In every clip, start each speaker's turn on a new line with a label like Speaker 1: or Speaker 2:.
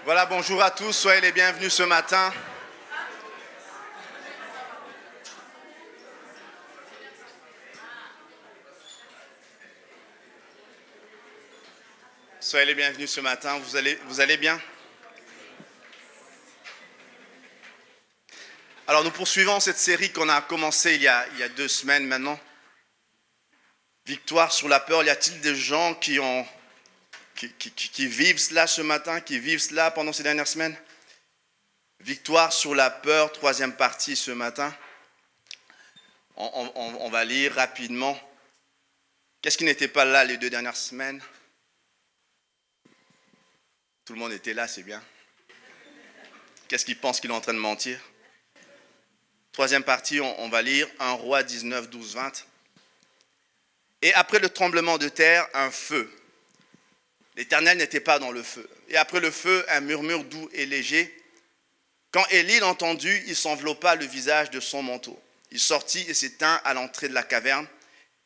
Speaker 1: Voilà, bonjour à tous, soyez les bienvenus ce matin. Soyez les bienvenus ce matin, vous allez bien? Alors nous poursuivons cette série qu'on a commencée il y a 2 semaines maintenant. Victoire sur la peur, y a-t-il des gens qui vivent cela ce matin, qui vivent cela pendant ces dernières semaines? Victoire sur la peur, 3e partie ce matin. On va lire rapidement. Qu'est-ce qui n'était pas là les 2 dernières semaines? Tout le monde était là, c'est bien. Qu'est-ce qu'il pense qu'il est en train de mentir? 3e partie, on va lire 1 Roi 19, 12, 20. Et après le tremblement de terre, un feu. L'Éternel n'était pas dans le feu. Et après le feu, un murmure doux et léger. Quand Élie l'entendit, il s'enveloppa le visage de son manteau. Il sortit et s'étint à l'entrée de la caverne.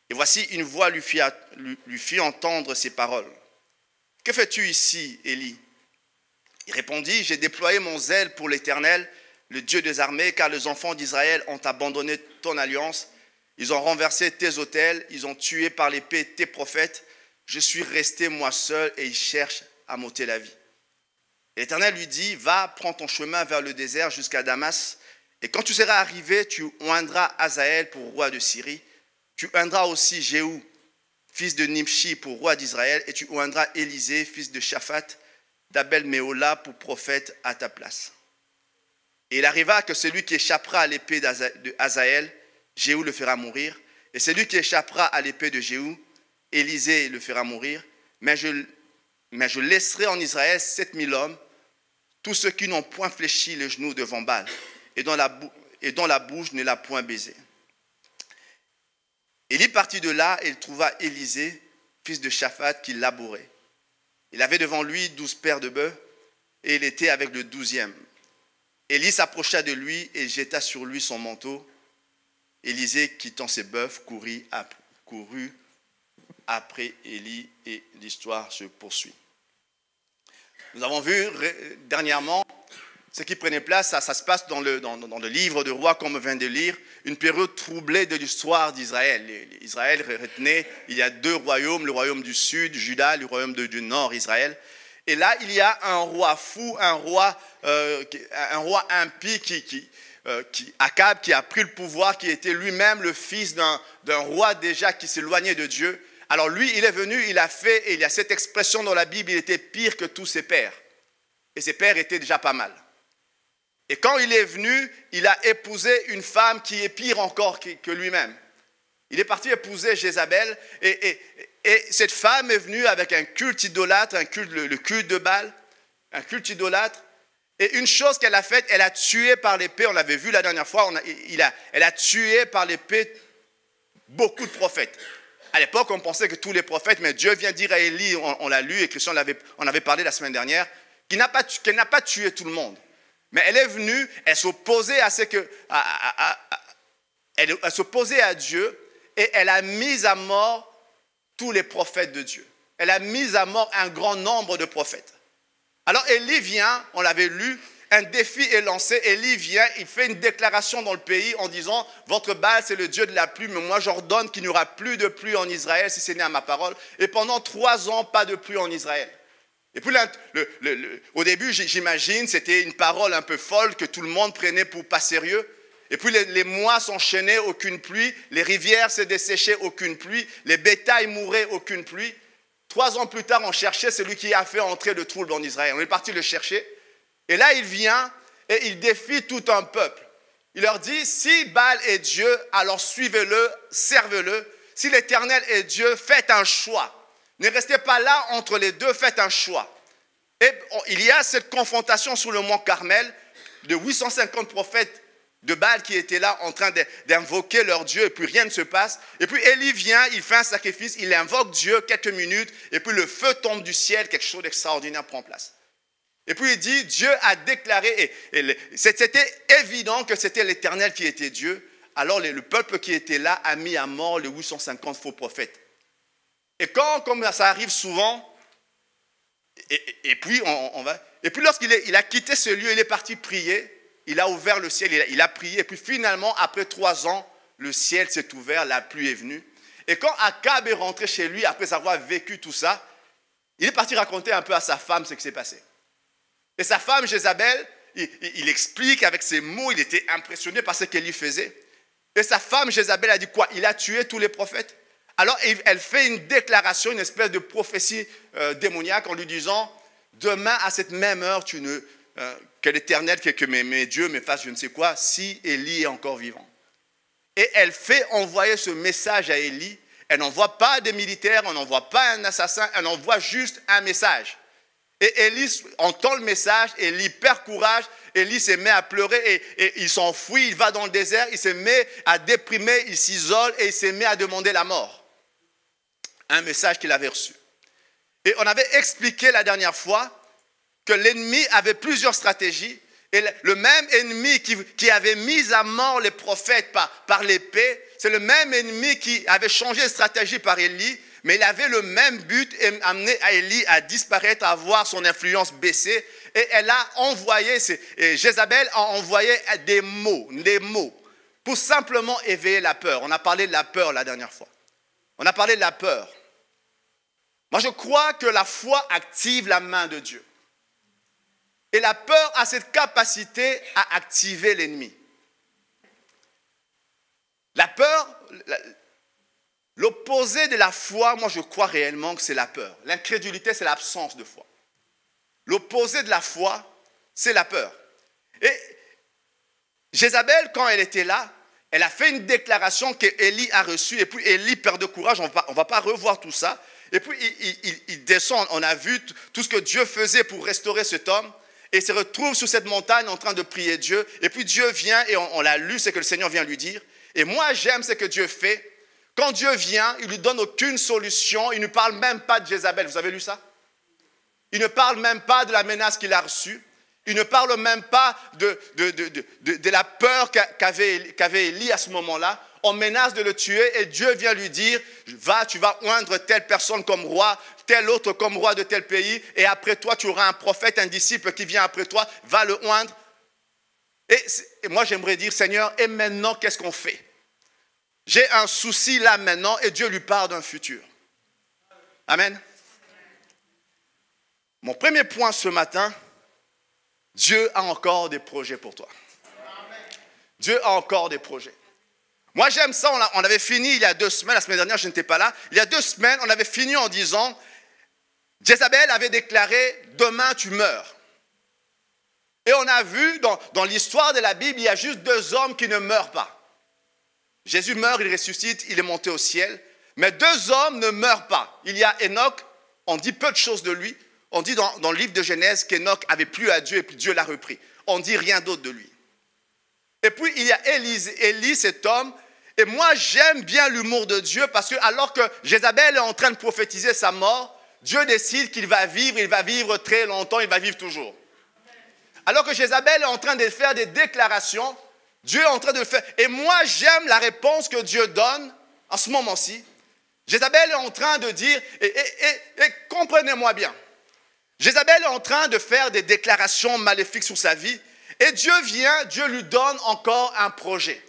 Speaker 1: Et voici, une voix lui fit entendre ces paroles. « Que fais-tu ici, Élie » Il répondit, « J'ai déployé mon zèle pour l'Éternel, le Dieu des armées, car les enfants d'Israël ont abandonné ton alliance. Ils ont renversé tes autels, ils ont tué par l'épée tes prophètes. Je suis resté moi seul et ils cherchent à m'ôter la vie. » L'Éternel lui dit, « Va, prends ton chemin vers le désert jusqu'à Damas, et quand tu seras arrivé, tu oindras Hazaël pour roi de Syrie. Tu oindras aussi Jéhu, fils de Nimshi, pour roi d'Israël, et tu oindras Élisée, fils de Shaphat, d'Abel-Méhola, pour prophète à ta place. » Et il arriva que celui qui échappera à l'épée de Hazaël, Jéhu le fera mourir, et celui qui échappera à l'épée de Jéhu, Élisée le fera mourir, mais je laisserai en Israël 7000 hommes, tous ceux qui n'ont point fléchi le genou devant Baal, et dont la bouche ne l'a point baisé. Élie partit de là, et il trouva Élisée, fils de Shaphat, qui labourait. Il avait devant lui 12 paires de bœufs, et il était avec le 12e. Élie s'approcha de lui et jeta sur lui son manteau. Élisée, quittant ses bœufs, courut après Élie, et l'histoire se poursuit. Nous avons vu dernièrement ce qui prenait place, ça se passe dans le livre de Rois qu'on vient de lire, une période troublée de l'histoire d'Israël. Israël retenait, il y a 2 royaumes, le royaume du sud, Juda, le royaume du nord, Israël. Et là, il y a un roi fou, un roi impie, Akab, qui a pris le pouvoir, qui était lui-même le fils d'un roi déjà qui s'éloignait de Dieu. Alors lui, il est venu, il y a cette expression dans la Bible, il était pire que tous ses pères. Et ses pères étaient déjà pas mal. Et quand il est venu, il a épousé une femme qui est pire encore que lui-même. Il est parti épouser Jézabel, et cette femme est venue avec un culte idolâtre, le culte de Baal, un culte idolâtre. Et une chose qu'elle a faite, elle a tué par l'épée, on l'avait vu la dernière fois, elle a tué par l'épée beaucoup de prophètes. À l'époque, on pensait que tous les prophètes, mais Dieu vient dire à Élie, on l'a lu, et Christian on avait parlé la semaine dernière, qu'elle n'a pas tué tout le monde. Mais elle est venue, elle s'opposait elle s'opposait à Dieu, et elle a mis à mort tous les prophètes de Dieu. Elle a mis à mort un grand nombre de prophètes. Alors Élie vient, on l'avait lu, un défi est lancé. Élie vient, il fait une déclaration dans le pays en disant « Votre Baal, c'est le Dieu de la pluie, mais moi j'ordonne qu'il n'y aura plus de pluie en Israël si ce n'est à ma parole. » Et pendant 3 ans, pas de pluie en Israël. Et puis au début, j'imagine, c'était une parole un peu folle que tout le monde prenait pour pas sérieux. Et puis les mois s'enchaînaient, aucune pluie. Les rivières se desséchaient, aucune pluie. Les bétails mouraient, aucune pluie. 3 ans plus tard, on cherchait celui qui a fait entrer le trouble en Israël. On est parti le chercher. Et là, il vient et il défie tout un peuple. Il leur dit, si Baal est Dieu, alors suivez-le, servez-le. Si l'Éternel est Dieu, faites un choix. Ne restez pas là entre les deux, faites un choix. Et il y a cette confrontation sur le mont Carmel de 850 prophètes de Baal qui étaient là en train d'invoquer leur Dieu, et puis rien ne se passe. Et puis Élie vient, il fait un sacrifice, il invoque Dieu quelques minutes, et puis le feu tombe du ciel, quelque chose d'extraordinaire prend place. Et puis il dit, Dieu a déclaré, et c'était évident que c'était l'Éternel qui était Dieu. alors le peuple qui était là a mis à mort les 850 faux prophètes. Et quand, comme ça arrive souvent, et puis lorsqu'il a quitté ce lieu, il est parti prier, il a ouvert le ciel, il a prié, et puis finalement, après 3 ans, le ciel s'est ouvert, la pluie est venue. Et quand Akab est rentré chez lui, après avoir vécu tout ça, il est parti raconter un peu à sa femme ce qui s'est passé. Et sa femme, Jézabel, il explique avec ses mots, il était impressionné par ce qu'elle lui faisait. Et sa femme, Jézabel, a dit quoi? Il a tué tous les prophètes. Alors, elle fait une déclaration, une espèce de prophétie démoniaque en lui disant, demain, à cette même heure, que l'Éternel, que mes dieux me fassent je ne sais quoi, si Élie est encore vivant. Et elle fait envoyer ce message à Élie. Elle n'envoie pas des militaires, elle n'envoie pas un assassin, elle envoie juste un message. Et Élie entend le message, Élie perd courage, Élie se met à pleurer et il s'enfuit, il va dans le désert, il se met à déprimer, il s'isole et il se met à demander la mort. Un message qu'il avait reçu. Et on avait expliqué la dernière fois que l'ennemi avait plusieurs stratégies et le même ennemi qui avait mis à mort les prophètes par l'épée, c'est le même ennemi qui avait changé de stratégie par Élie, mais il avait le même but et amené à Élie à disparaître, à voir son influence baisser. Et elle a envoyé, Jézabel a envoyé des mots pour simplement éveiller la peur. On a parlé de la peur la dernière fois. On a parlé de la peur. Moi, je crois que la foi active la main de Dieu. Et la peur a cette capacité à activer l'ennemi. La peur, l'opposé de la foi, moi je crois réellement que c'est la peur. L'incrédulité, c'est l'absence de foi. L'opposé de la foi, c'est la peur. Et Jézabel, quand elle était là, elle a fait une déclaration qu'Élie a reçue. Et puis Élie perd de courage, on ne va pas revoir tout ça. Et puis il descend, on a vu tout ce que Dieu faisait pour restaurer cet homme. Et il se retrouve sur cette montagne en train de prier Dieu. Et puis Dieu vient, et on l'a lu, c'est que le Seigneur vient lui dire. Et moi j'aime ce que Dieu fait. Quand Dieu vient, il ne lui donne aucune solution. Il ne parle même pas de Jézabel. Vous avez lu ça? Il ne parle même pas de la menace qu'il a reçue. Il ne parle même pas de la peur qu'avait Élie à ce moment-là. On menace de le tuer et Dieu vient lui dire, tu vas oindre telle personne comme roi, tel autre comme roi de tel pays, et après toi, tu auras un prophète, un disciple qui vient après toi, va le oindre. Et moi, j'aimerais dire, Seigneur, et maintenant, qu'est-ce qu'on fait? J'ai un souci là maintenant et Dieu lui parle d'un futur. Amen. Mon premier point ce matin, Dieu a encore des projets pour toi. Dieu a encore des projets. Moi, j'aime ça. On avait fini il y a 2 semaines. La semaine dernière, je n'étais pas là. Il y a 2 semaines, on avait fini en disant, Jézabel avait déclaré, demain tu meurs. Et on a vu dans l'histoire de la Bible, il y a juste 2 hommes qui ne meurent pas. Jésus meurt, il ressuscite, il est monté au ciel. Mais 2 hommes ne meurent pas. Il y a Enoch, on dit peu de choses de lui. On dit dans le livre de Genèse qu'Enoch avait plu à Dieu et puis Dieu l'a repris. On ne dit rien d'autre de lui. Et puis il y a Élie, cet homme. Et moi j'aime bien l'humour de Dieu parce que alors que Jézabel est en train de prophétiser sa mort, Dieu décide qu'il va vivre, il va vivre très longtemps, il va vivre toujours. Alors que Jézabel est en train de faire des déclarations, Dieu est en train de le faire. Et moi j'aime la réponse que Dieu donne en ce moment-ci. Jézabel est en train de dire, et comprenez-moi bien, Jézabel est en train de faire des déclarations maléfiques sur sa vie. Et Dieu lui donne encore un projet.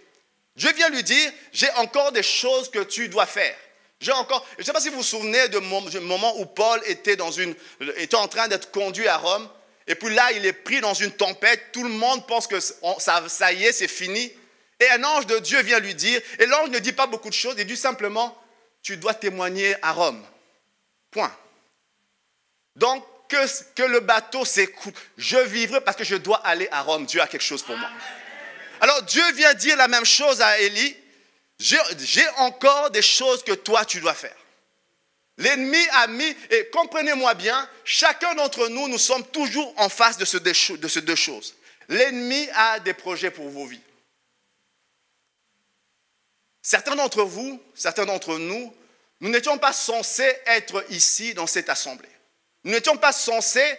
Speaker 1: Dieu vient lui dire, j'ai encore des choses que tu dois faire. Je ne sais pas si vous vous souvenez du moment où Paul était en train d'être conduit à Rome. Et puis là, il est pris dans une tempête. Tout le monde pense que ça y est, c'est fini. Et un ange de Dieu vient lui dire, et l'ange ne dit pas beaucoup de choses, il dit simplement, tu dois témoigner à Rome. Point. Donc, que le bateau s'écoule. Je vivrai parce que je dois aller à Rome. Dieu a quelque chose pour moi. Alors Dieu vient dire la même chose à Élie. J'ai encore des choses que toi tu dois faire. L'ennemi a mis, et comprenez-moi bien, chacun d'entre nous, nous sommes toujours en face de ces 2 choses. L'ennemi a des projets pour vos vies. Certains d'entre vous, certains d'entre nous, nous n'étions pas censés être ici dans cette assemblée. Nous n'étions pas censés,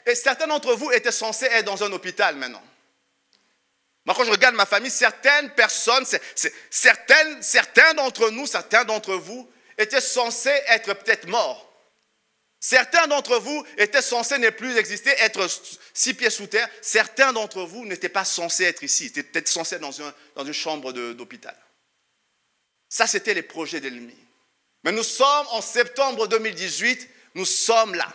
Speaker 1: et certains d'entre vous étaient censés être dans un hôpital maintenant. Moi, quand je regarde ma famille, certaines personnes, certains d'entre nous, certains d'entre vous étaient censés être peut-être morts. Certains d'entre vous étaient censés ne plus exister, être 6 pieds sous terre. Certains d'entre vous n'étaient pas censés être ici, étaient peut-être censés être dans une chambre d'hôpital. Ça, c'était les projets de l'ennemi. Mais nous sommes en septembre 2018, nous sommes là.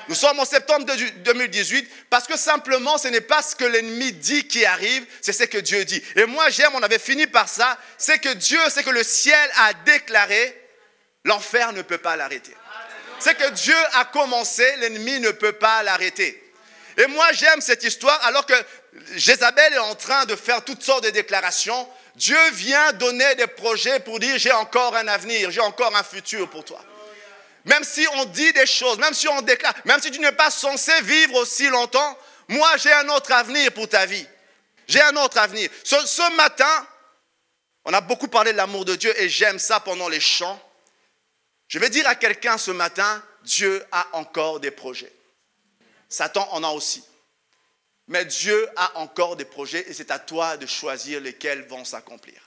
Speaker 1: Nous sommes en septembre 2018 parce que simplement, ce n'est pas ce que l'ennemi dit qui arrive, c'est ce que Dieu dit. Et moi, on avait fini par ça, c'est que le ciel a déclaré, l'enfer ne peut pas l'arrêter. C'est que Dieu a commencé, l'ennemi ne peut pas l'arrêter. Et moi, j'aime cette histoire, alors que Jézabel est en train de faire toutes sortes de déclarations. Dieu vient donner des projets pour dire, j'ai encore un avenir, j'ai encore un futur pour toi. Même si on dit des choses, même si on déclare, même si tu n'es pas censé vivre aussi longtemps, moi, j'ai un autre avenir pour ta vie. J'ai un autre avenir. Ce matin, on a beaucoup parlé de l'amour de Dieu et j'aime ça pendant les chants. Je vais dire à quelqu'un ce matin, Dieu a encore des projets. Satan en a aussi. Mais Dieu a encore des projets et c'est à toi de choisir lesquels vont s'accomplir.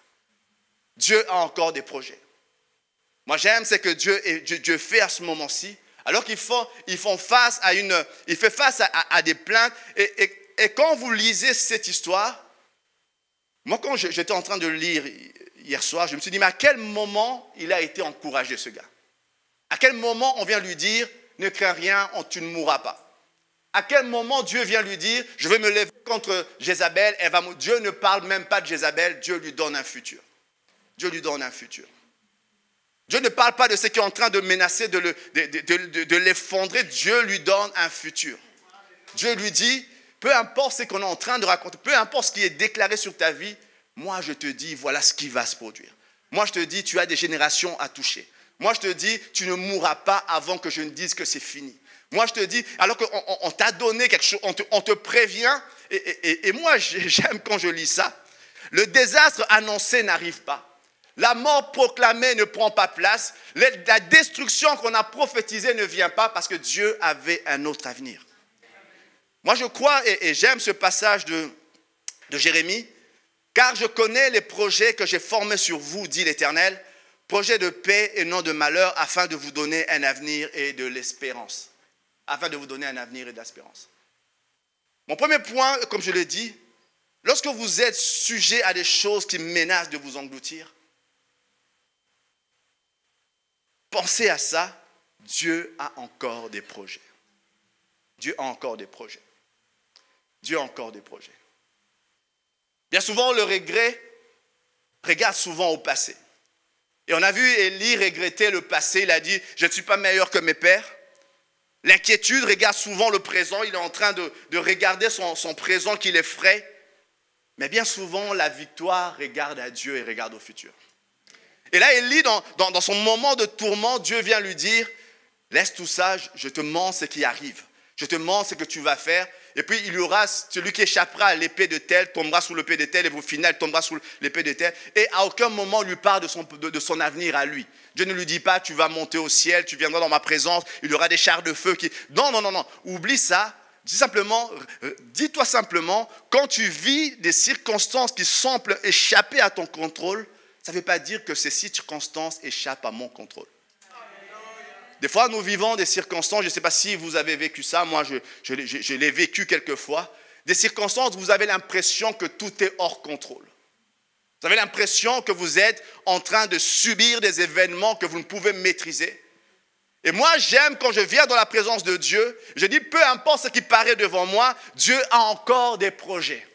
Speaker 1: Dieu a encore des projets. Moi, j'aime ce que Dieu fait à ce moment-ci, alors qu'il fait face à des plaintes. Et quand vous lisez cette histoire, moi, quand j'étais en train de lire hier soir, je me suis dit, mais à quel moment il a été encouragé, ce gars? À quel moment on vient lui dire, ne crains rien, tu ne mourras pas? À quel moment Dieu vient lui dire, je vais me lever contre Jézabel, Dieu ne parle même pas de Jézabel, Dieu lui donne un futur. Dieu lui donne un futur. Dieu ne parle pas de ce qui est en train de menacer, de l'effondrer, Dieu lui donne un futur. Dieu lui dit, peu importe ce qu'on est en train de raconter, peu importe ce qui est déclaré sur ta vie, moi je te dis, voilà ce qui va se produire. Moi je te dis, tu as des générations à toucher. Moi, je te dis, tu ne mourras pas avant que je ne dise que c'est fini. Moi, je te dis, alors qu'on t'a donné quelque chose, on te prévient. Et moi, j'aime quand je lis ça. Le désastre annoncé n'arrive pas. La mort proclamée ne prend pas place. La destruction qu'on a prophétisée ne vient pas parce que Dieu avait un autre avenir. Moi, je crois et j'aime ce passage de Jérémie, car je connais les projets que j'ai formés sur vous, dit l'Éternel, projet de paix et non de malheur, afin de vous donner un avenir et de l'espérance. Afin de vous donner un avenir et de l'espérance. Mon premier point, comme je l'ai dit, lorsque vous êtes sujet à des choses qui menacent de vous engloutir, pensez à ça, Dieu a encore des projets. Dieu a encore des projets. Dieu a encore des projets. Bien souvent, le regret regarde souvent au passé. Et on a vu Élie regretter le passé. Il a dit, je ne suis pas meilleur que mes pères. L'inquiétude regarde souvent le présent. Il est en train de regarder son présent qui l'effraie. Mais bien souvent, la victoire regarde à Dieu et regarde au futur. Et là, Élie, dans son moment de tourment, Dieu vient lui dire, laisse tout ça, je te montre ce qui arrive. Je te montre ce que tu vas faire. Et puis, il y aura celui qui échappera à l'épée de tel, tombera sous l'épée de tel, et au final, tombera sous l'épée de tel. Et à aucun moment, on lui parle de son avenir à lui. Dieu ne lui dit pas, tu vas monter au ciel, tu viendras dans ma présence, il y aura des chars de feu qui... Non. Oublie ça. Dis-toi simplement, quand tu vis des circonstances qui semblent échapper à ton contrôle, ça ne veut pas dire que ces circonstances échappent à mon contrôle. Des fois, nous vivons des circonstances, je ne sais pas si vous avez vécu ça, moi je l'ai vécu quelquefois, des circonstances où vous avez l'impression que tout est hors contrôle. Vous avez l'impression que vous êtes en train de subir des événements que vous ne pouvez maîtriser. Et moi, j'aime quand je viens dans la présence de Dieu, je dis, peu importe ce qui paraît devant moi, Dieu a encore des projets.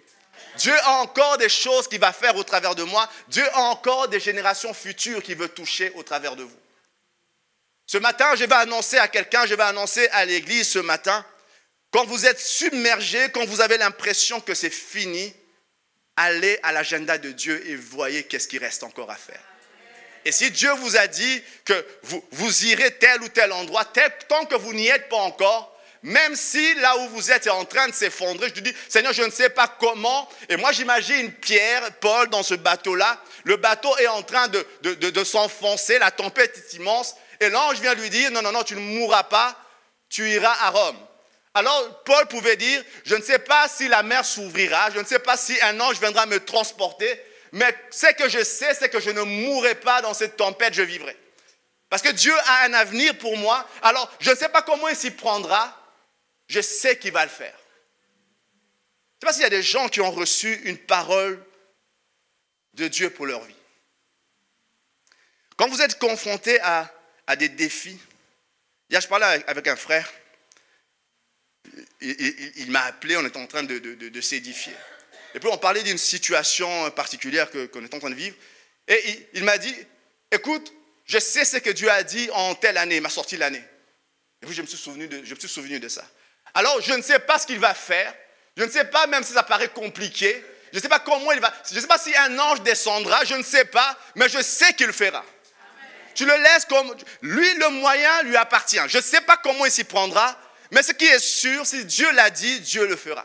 Speaker 1: Dieu a encore des choses qu'il va faire au travers de moi. Dieu a encore des générations futures qu'il veut toucher au travers de vous. Ce matin, je vais annoncer à quelqu'un, je vais annoncer à l'église ce matin, quand vous êtes submergé, quand vous avez l'impression que c'est fini, allez à l'agenda de Dieu et voyez qu'est-ce qu'il reste encore à faire. Et si Dieu vous a dit que vous irez tel ou tel endroit, tant que vous n'y êtes pas encore, même si là où vous êtes est en train de s'effondrer, je te dis, Seigneur, je ne sais pas comment. Et moi, j'imagine Pierre, Paul dans ce bateau-là. Le bateau est en train de s'enfoncer, la tempête est immense. Et l'ange vient lui dire, non, tu ne mourras pas, tu iras à Rome. Alors Paul pouvait dire, je ne sais pas si la mer s'ouvrira, je ne sais pas si un ange viendra me transporter, mais ce que je sais, c'est que je ne mourrai pas dans cette tempête, je vivrai. Parce que Dieu a un avenir pour moi. Alors, je ne sais pas comment il s'y prendra. Je sais qu'il va le faire. Je ne sais pas s'il y a des gens qui ont reçu une parole de Dieu pour leur vie. Quand vous êtes confronté à des défis, hier je parlais avec un frère, il m'a appelé, on était en train de s'édifier. Et puis on parlait d'une situation particulière qu'on est en train de vivre. Et il m'a dit, écoute, je sais ce que Dieu a dit en telle année, il m'a sorti l'année. Et puis je me suis souvenu de ça. Alors je ne sais pas ce qu'il va faire, je ne sais pas même si ça paraît compliqué, je ne sais pas comment il va, je ne sais pas si un ange descendra, je ne sais pas, mais je sais qu'il le fera. Amen. Tu le laisses comme, lui le moyen lui appartient. Je ne sais pas comment il s'y prendra, mais ce qui est sûr, si Dieu l'a dit, Dieu le fera.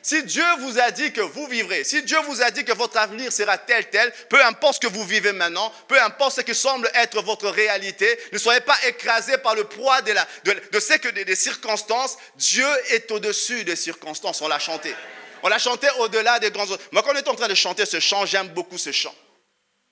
Speaker 1: Si Dieu vous a dit que vous vivrez, si Dieu vous a dit que votre avenir sera tel, peu importe ce que vous vivez maintenant, peu importe ce qui semble être votre réalité, ne soyez pas écrasés par le poids des circonstances. Dieu est au-dessus des circonstances. On l'a chanté. On l'a chanté au-delà des grands... Moi, quand on est en train de chanter ce chant, j'aime beaucoup ce chant.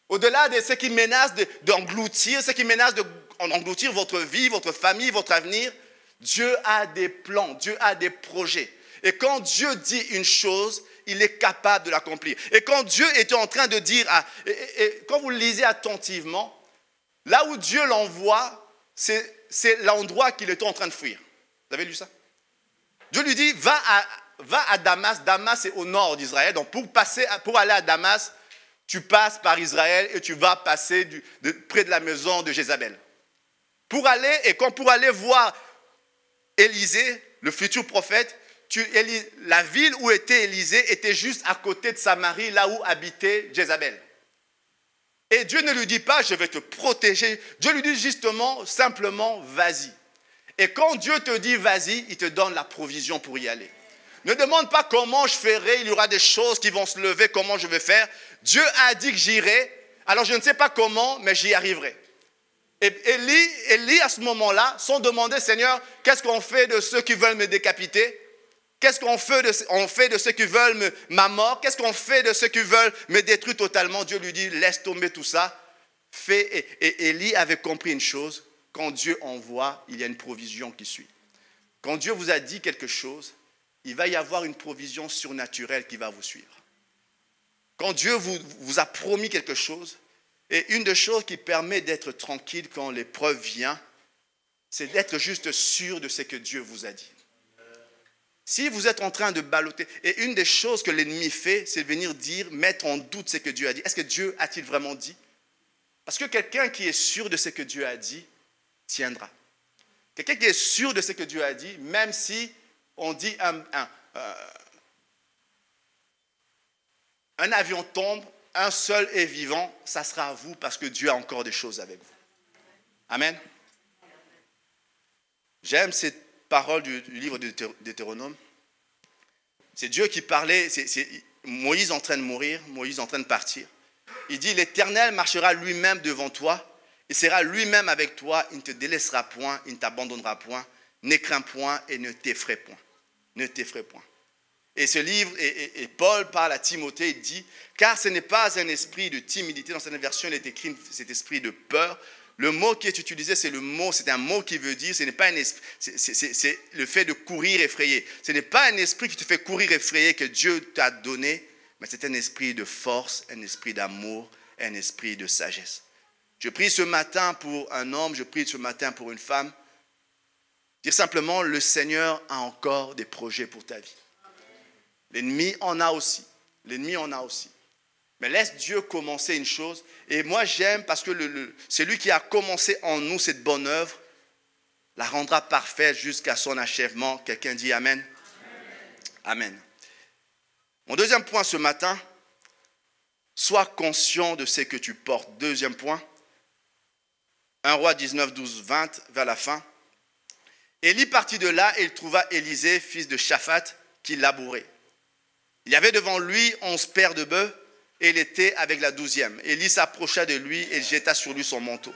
Speaker 1: Au-delà de ce qui menace d'engloutir, ce qui menace d'engloutir votre vie, votre famille, votre avenir, Dieu a des plans, Dieu a des projets. Et quand Dieu dit une chose, il est capable de l'accomplir. Et quand Dieu était en train de dire, quand vous lisez attentivement, là où Dieu l'envoie, c'est l'endroit qu'il était en train de fuir. Vous avez lu ça? Dieu lui dit, va à Damas. Damas est au nord d'Israël. Donc pour aller à Damas, tu passes par Israël et tu vas passer près de la maison de Jézabel. Pour aller voir Élisée, le futur prophète, la ville où était Élisée était juste à côté de Samarie, là où habitait Jézabel. Et Dieu ne lui dit pas, je vais te protéger. Dieu lui dit justement, simplement, vas-y. Et quand Dieu te dit, vas-y, il te donne la provision pour y aller. Ne demande pas comment je ferai, il y aura des choses qui vont se lever, comment je vais faire. Dieu a dit que j'irai, alors je ne sais pas comment, mais j'y arriverai. Et Élie, à ce moment-là, sont demandés, Seigneur, qu'est-ce qu'on fait de ceux qui veulent me décapiter? Qu'est-ce qu'on fait de ceux qui veulent ma mort? Qu'est-ce qu'on fait de ceux qui veulent me détruire totalement? Dieu lui dit, laisse tomber tout ça. Et Élie avait compris une chose, quand Dieu envoie, il y a une provision qui suit. Quand Dieu vous a dit quelque chose, il va y avoir une provision surnaturelle qui va vous suivre. Quand Dieu vous a promis quelque chose, et une des choses qui permet d'être tranquille quand l'épreuve vient, c'est d'être juste sûr de ce que Dieu vous a dit. Si vous êtes en train de balloter, et une des choses que l'ennemi fait, c'est venir mettre en doute ce que Dieu a dit. Est-ce que Dieu a-t-il vraiment dit? Parce que quelqu'un qui est sûr de ce que Dieu a dit, tiendra. Quelqu'un qui est sûr de ce que Dieu a dit, même si on dit un avion tombe, un seul est vivant, ça sera à vous parce que Dieu a encore des choses avec vous. Amen. J'aime cette parole du livre de Deutéronome. C'est Dieu qui parlait, c'est Moïse en train de mourir, Moïse en train de partir. Il dit, l'Éternel marchera lui-même devant toi, il sera lui-même avec toi, il ne te délaissera point, il ne t'abandonnera point, ne crains point et ne t'effraie point. Ne t'effraie point. Et ce livre, et Paul parle à Timothée, il dit, car ce n'est pas un esprit de timidité, dans cette version il est écrit cet esprit de peur. Le mot qui est utilisé, c'est un mot qui veut dire, ce n'est pas un esprit, c'est le fait de courir effrayé. Ce n'est pas un esprit qui te fait courir effrayé que Dieu t'a donné, mais c'est un esprit de force, un esprit d'amour, un esprit de sagesse. Je prie ce matin pour un homme, je prie ce matin pour une femme. Dire simplement, le Seigneur a encore des projets pour ta vie. L'ennemi en a aussi. L'ennemi en a aussi. Mais laisse Dieu commencer une chose. Et moi, j'aime parce que celui qui a commencé en nous cette bonne œuvre la rendra parfaite jusqu'à son achèvement. Quelqu'un dit Amen. Amen. Amen. Mon deuxième point ce matin, sois conscient de ce que tu portes. Deuxième point, 1 Roi 19, 12, 20, vers la fin. Élie partit de là et il trouva Élisée, fils de Shaphat, qui labourait. Il y avait devant lui 11 paires de bœufs et il était avec la 12e. Élie s'approcha de lui et jeta sur lui son manteau.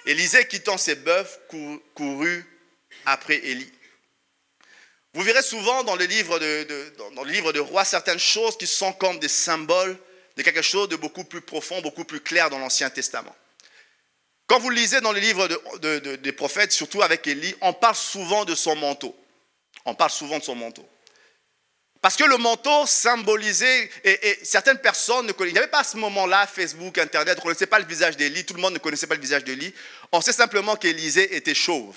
Speaker 1: Élisée, quittant ses bœufs, courut après Élie. Vous verrez souvent dans le livre de Rois certaines choses qui sont comme des symboles de quelque chose de beaucoup plus profond, beaucoup plus clair dans l'Ancien Testament. Quand vous lisez dans le livre des prophètes, surtout avec Élie, on parle souvent de son manteau. On parle souvent de son manteau. Parce que le manteau symbolisait, et certaines personnes ne connaissaient, il n'y avait pas à ce moment-là Facebook, Internet, on ne connaissait pas le visage d'Élie, tout le monde ne connaissait pas le visage d'Élie. On sait simplement qu'Élisée était chauve.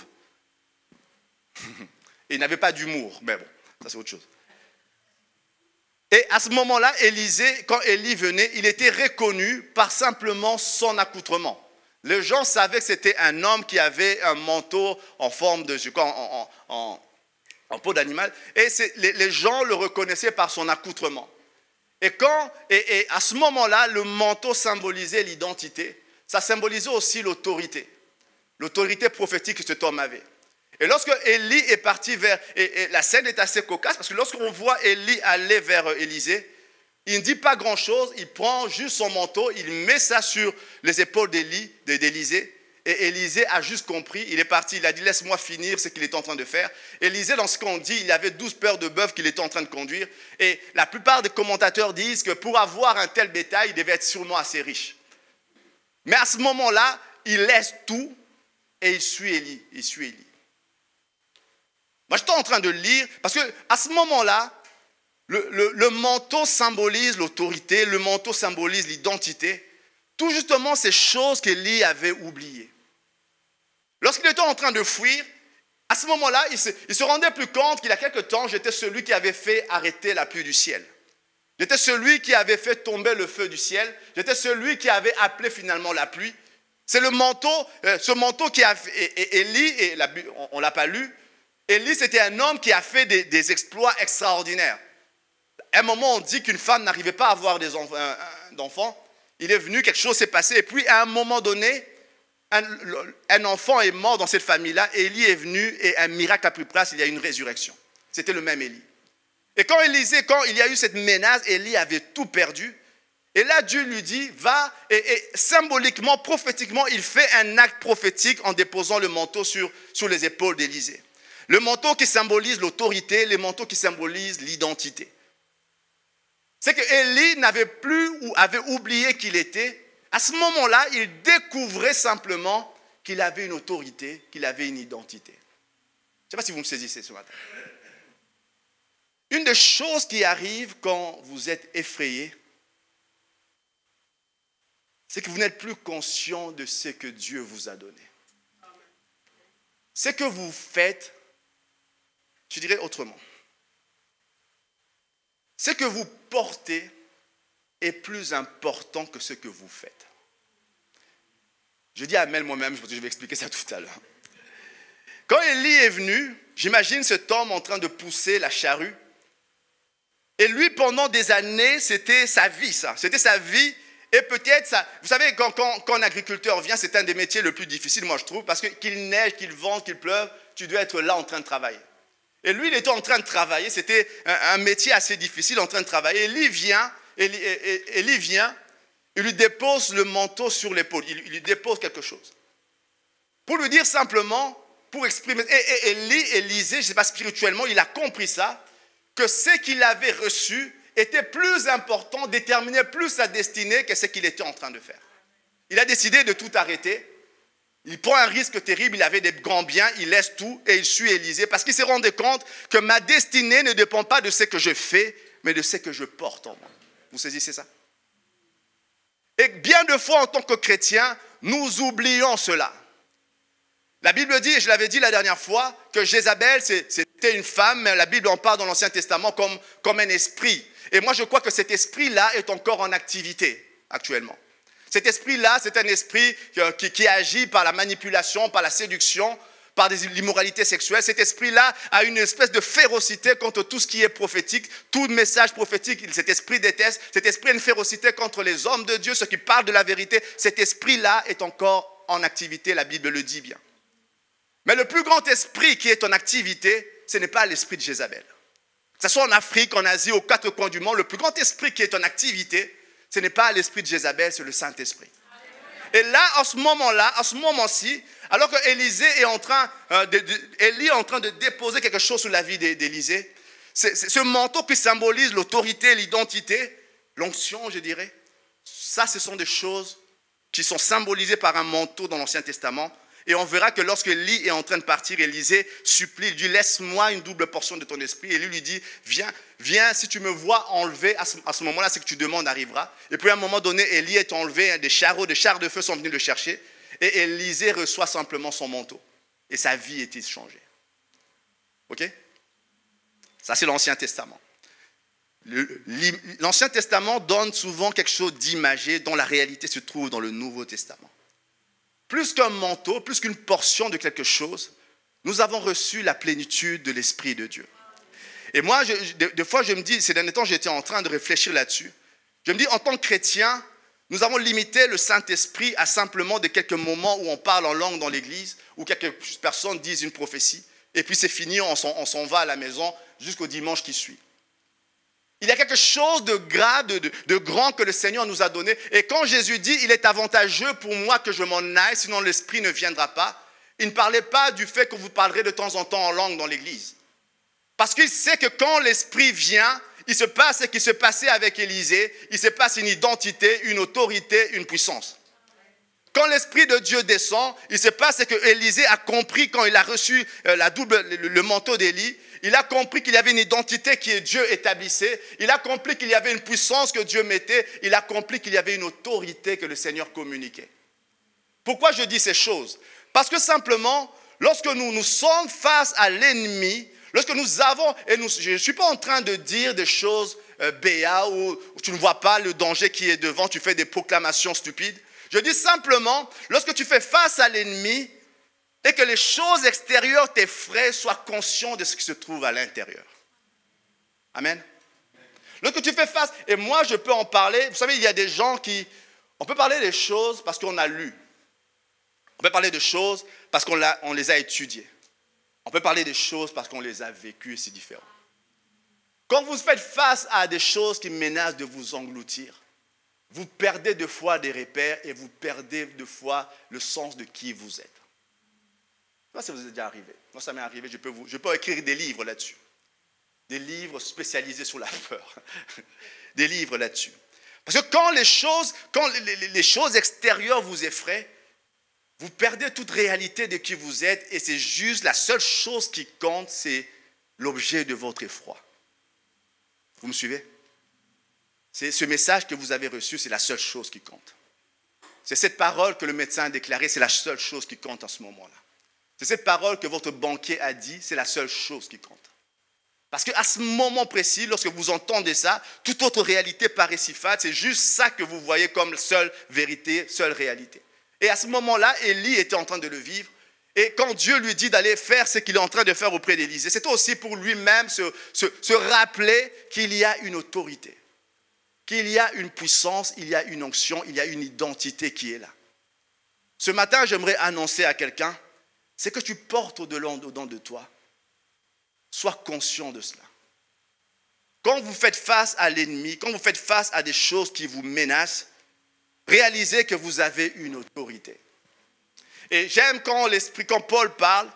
Speaker 1: Et il n'avait pas d'humour, mais bon, ça c'est autre chose. Et à ce moment-là, Élisée, quand Élie venait, il était reconnu par simplement son accoutrement. Les gens savaient que c'était un homme qui avait un manteau en forme de, en peau d'animal, et les gens le reconnaissaient par son accoutrement. Et à ce moment-là, le manteau symbolisait l'identité, ça symbolisait aussi l'autorité prophétique que cet homme avait. Et lorsque Élie est parti vers, et la scène est assez cocasse, parce que lorsqu'on voit Élie aller vers Élisée, il ne dit pas grand-chose, il prend juste son manteau, il met ça sur les épaules d'Élisée, et Élisée a juste compris, il est parti, il a dit « laisse-moi finir ce qu'il est en train de faire ». Élisée, dans ce qu'on dit, il avait 12 paires de bœufs qu'il était en train de conduire, et la plupart des commentateurs disent que pour avoir un tel bétail, il devait être sûrement assez riche. Mais à ce moment-là, il laisse tout, et il suit Élie. Moi, j'étais en train de lire, parce qu'à ce moment-là, le manteau symbolise l'autorité, le manteau symbolise l'identité, tout justement ces choses qu'Élie avait oubliées. Lorsqu'il était en train de fuir, à ce moment-là, il se rendait plus compte qu'il y a quelque temps, j'étais celui qui avait fait arrêter la pluie du ciel. J'étais celui qui avait fait tomber le feu du ciel. J'étais celui qui avait appelé finalement la pluie. C'est le manteau, ce manteau qui a fait, et Élie, on ne l'a pas lu, Élie c'était un homme qui a fait des exploits extraordinaires. À un moment, on dit qu'une femme n'arrivait pas à avoir d'enfants. Il est venu, quelque chose s'est passé, et puis à un moment donné, un enfant est mort dans cette famille-là, et Élie est venu, et un miracle a pris place, il y a une résurrection. C'était le même Élie. Et quand il y a eu cette menace, Élie avait tout perdu. Et là, Dieu lui dit, va, et symboliquement, prophétiquement, il fait un acte prophétique en déposant le manteau sur les épaules d'Élisée. Le manteau qui symbolise l'autorité, le manteau qui symbolise l'identité. C'est que Élie n'avait plus ou avait oublié qu'il était. À ce moment-là, il découvrait simplement qu'il avait une autorité, qu'il avait une identité. Je ne sais pas si vous me saisissez ce matin. Une des choses qui arrive quand vous êtes effrayé, c'est que vous n'êtes plus conscient de ce que Dieu vous a donné. Ce que vous faites, je dirais autrement. Ce que vous portez est plus important que ce que vous faites. Je dis amen moi-même, je vais expliquer ça tout à l'heure. Quand Élie est venu, j'imagine cet homme en train de pousser la charrue. Et lui, pendant des années, c'était sa vie, ça. C'était sa vie. Et peut-être ça. Vous savez, quand un agriculteur vient, c'est un des métiers le plus difficiles, moi je trouve, parce que qu'il neige, qu'il vente, qu'il pleuve, tu dois être là en train de travailler. Et lui, il était en train de travailler. C'était un métier assez difficile, en train de travailler. Élie vient, il lui dépose le manteau sur l'épaule. Il lui dépose quelque chose. Pour lui dire simplement, pour exprimer. Et Élisée, je ne sais pas spirituellement, il a compris ça, que ce qu'il avait reçu était plus important, déterminait plus sa destinée que ce qu'il était en train de faire. Il a décidé de tout arrêter. Il prend un risque terrible, il avait des grands biens, il laisse tout et il suit Élisée parce qu'il s'est rendu compte que ma destinée ne dépend pas de ce que je fais, mais de ce que je porte en moi. Vous saisissez ça? Et bien de fois en tant que chrétiens, nous oublions cela. La Bible dit, et je l'avais dit la dernière fois, que Jézabel, c'était une femme, mais la Bible en parle dans l'Ancien Testament comme un esprit. Et moi, je crois que cet esprit-là est encore en activité actuellement. Cet esprit-là, c'est un esprit qui agit par la manipulation, par la séduction, par l'immoralité sexuelle. Cet esprit-là a une espèce de férocité contre tout ce qui est prophétique, tout message prophétique. Cet esprit déteste. Cet esprit a une férocité contre les hommes de Dieu, ceux qui parlent de la vérité. Cet esprit-là est encore en activité, la Bible le dit bien. Mais le plus grand esprit qui est en activité, ce n'est pas l'esprit de Jézabel. Que ce soit en Afrique, en Asie, aux quatre coins du monde, le plus grand esprit qui est en activité, ce n'est pas l'esprit de Jézabel, c'est le Saint-Esprit. Et là, à ce moment-ci, alors que Élie est en train de déposer quelque chose sur la vie d'Élisée, c'est ce manteau qui symbolise l'autorité, l'identité, l'onction, je dirais. Ça, ce sont des choses qui sont symbolisées par un manteau dans l'Ancien Testament. Et on verra que lorsque Élie est en train de partir, Élisée supplie, il dit, laisse-moi une double portion de ton esprit. Et lui dit, viens, si tu me vois enlever, à ce moment-là, c'est que tu demandes arrivera. Et puis à un moment donné, Élie est enlevé, des chars de feu sont venus le chercher. Et Élisée reçoit simplement son manteau. Et sa vie est changée. Ok? Ça, c'est l'Ancien Testament. L'Ancien Testament donne souvent quelque chose d'imagé dont la réalité se trouve dans le Nouveau Testament. Plus qu'un manteau, plus qu'une portion de quelque chose, nous avons reçu la plénitude de l'Esprit de Dieu. Et moi, des fois, je me dis, ces derniers temps, j'étais en train de réfléchir là-dessus. Je me dis, en tant que chrétien, nous avons limité le Saint-Esprit à simplement de quelques moments où on parle en langue dans l'église, où quelques personnes disent une prophétie, et puis c'est fini, on s'en va à la maison jusqu'au dimanche qui suit. Il y a quelque chose de grave, de grand que le Seigneur nous a donné. Et quand Jésus dit, il est avantageux pour moi que je m'en aille, sinon l'Esprit ne viendra pas, il ne parlait pas du fait que vous parlerez de temps en temps en langue dans l'église. Parce qu'il sait que quand l'Esprit vient, il se passe ce qui se passait avec Élisée, il se passe une identité, une autorité, une puissance. Quand l'Esprit de Dieu descend, il se passe ce que Élisée a compris quand il a reçu le manteau d'Élie. Il a compris qu'il y avait une identité que Dieu établissait. Il a compris qu'il y avait une puissance que Dieu mettait. Il a compris qu'il y avait une autorité que le Seigneur communiquait. Pourquoi je dis ces choses? Parce que simplement, lorsque nous sommes face à l'ennemi, lorsque nous avons, je ne suis pas en train de dire des choses béat où tu ne vois pas le danger qui est devant, tu fais des proclamations stupides. Je dis simplement, lorsque tu fais face à l'ennemi, et que les choses extérieures t'effraient, sois conscient de ce qui se trouve à l'intérieur. Amen. Lorsque tu fais face, et moi je peux en parler, vous savez, il y a des gens on peut parler des choses parce qu'on a lu. On peut parler de choses parce qu'on les a étudiées. On peut parler des choses parce qu'on les a vécues, c'est différent. Quand vous faites face à des choses qui menacent de vous engloutir, vous perdez de fois des repères et vous perdez de fois le sens de qui vous êtes. Moi, ça vous est déjà arrivé. Moi, ça m'est arrivé. Je peux écrire des livres là-dessus. Des livres spécialisés sur la peur. Des livres là-dessus. Parce que quand les choses extérieures vous effraient, vous perdez toute réalité de qui vous êtes et c'est juste la seule chose qui compte, c'est l'objet de votre effroi. Vous me suivez? C'est ce message que vous avez reçu, c'est la seule chose qui compte. C'est cette parole que le médecin a déclarée, c'est la seule chose qui compte en ce moment-là. C'est cette parole que votre banquier a dit, c'est la seule chose qui compte. Parce qu'à ce moment précis, lorsque vous entendez ça, toute autre réalité paraît si fade, c'est juste ça que vous voyez comme seule vérité, seule réalité. Et à ce moment-là, Élie était en train de le vivre. Et quand Dieu lui dit d'aller faire ce qu'il est en train de faire auprès d'Élisée, c'était aussi pour lui-même se rappeler qu'il y a une autorité, qu'il y a une puissance, il y a une onction, il y a une identité qui est là. Ce matin, j'aimerais annoncer à quelqu'un, c'est que tu portes au-dedans de toi. Sois conscient de cela. Quand vous faites face à l'ennemi, quand vous faites face à des choses qui vous menacent, réalisez que vous avez une autorité. Et j'aime quand Paul parle,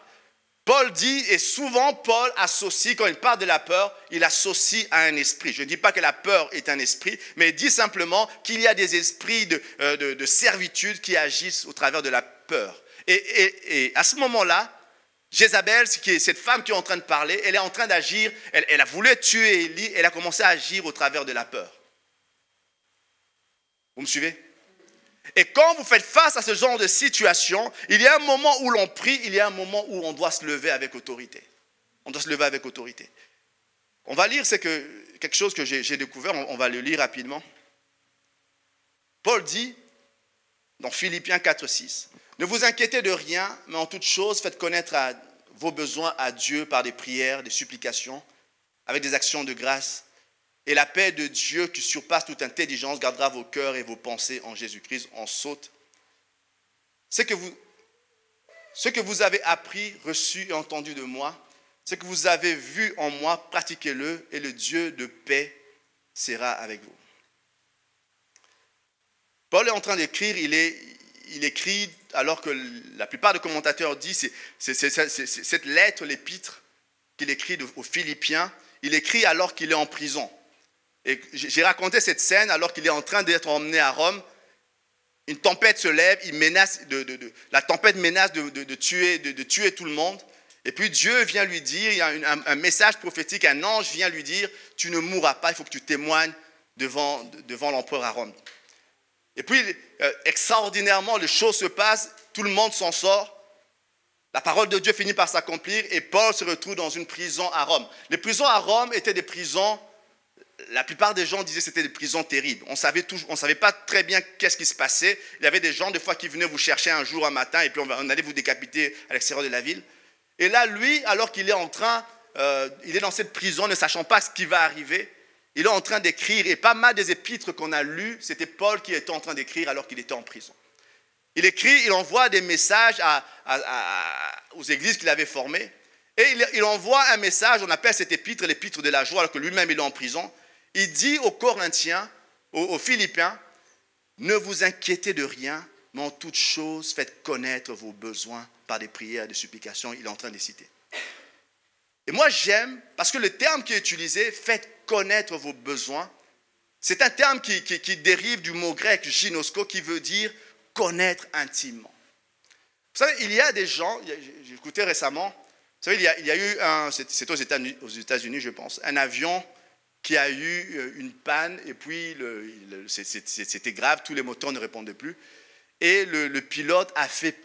Speaker 1: Paul dit, et souvent Paul associe, quand il parle de la peur, il associe à un esprit. Je ne dis pas que la peur est un esprit, mais il dit simplement qu'il y a des esprits de servitude qui agissent au travers de la peur. Et à ce moment-là, Jézabel, cette femme qui est en train de parler, elle est en train d'agir, elle a voulu tuer Élie, elle a commencé à agir au travers de la peur. Vous me suivez? Et quand vous faites face à ce genre de situation, il y a un moment où l'on prie, il y a un moment où on doit se lever avec autorité. On doit se lever avec autorité. On va lire quelque chose que j'ai découvert, on va le lire rapidement. Paul dit, dans Philippiens 4:6, « Ne vous inquiétez de rien, mais en toute chose, faites connaître vos besoins à Dieu par des prières, des supplications, avec des actions de grâce. Et la paix de Dieu qui surpasse toute intelligence gardera vos cœurs et vos pensées en Jésus-Christ. » On saute. Ce que vous avez appris, reçu et entendu de moi, ce que vous avez vu en moi, pratiquez-le et le Dieu de paix sera avec vous. Paul est en train d'écrire, il écrit, alors que la plupart des commentateurs disent, c'est cette lettre, l'épître qu'il écrit aux Philippiens, il écrit alors qu'il est en prison. Et j'ai raconté cette scène alors qu'il est en train d'être emmené à Rome. Une tempête se lève, la tempête menace de tuer tout le monde. Et puis Dieu vient lui dire, il y a un message prophétique, un ange vient lui dire, tu ne mourras pas, il faut que tu témoignes devant l'empereur à Rome. Et puis, extraordinairement, les choses se passent, tout le monde s'en sort. La parole de Dieu finit par s'accomplir et Paul se retrouve dans une prison à Rome. Les prisons à Rome étaient des prisons, la plupart des gens disaient que c'était des prisons terribles. On ne savait pas très bien qu'est-ce qui se passait. Il y avait des gens, des fois, qui venaient vous chercher un jour, un matin, et puis on allait vous décapiter à l'extérieur de la ville. Et là, lui, alors qu'il est il est dans cette prison, ne sachant pas ce qui va arriver, il est en train d'écrire, et pas mal des épîtres qu'on a lus, c'était Paul qui était en train d'écrire alors qu'il était en prison. Il écrit, il envoie des messages aux églises qu'il avait formées, et il envoie un message, on appelle cette épître l'épître de la joie, alors que lui-même il est en prison. Il dit aux Corinthiens, aux Philippiens, ne vous inquiétez de rien, mais en toute chose, faites connaître vos besoins par des prières et des supplications. Il est en train de les citer. Et moi, j'aime, parce que le terme qui est utilisé, faites connaître vos besoins, c'est un terme qui dérive du mot grec gynosko, qui veut dire connaître intimement. Vous savez, il y a des gens, j'ai écouté récemment, vous savez, il y a eu, c'est aux États-Unis, je pense, un avion qui a eu une panne, et puis c'était grave, tous les moteurs ne répondaient plus, et le pilote a fait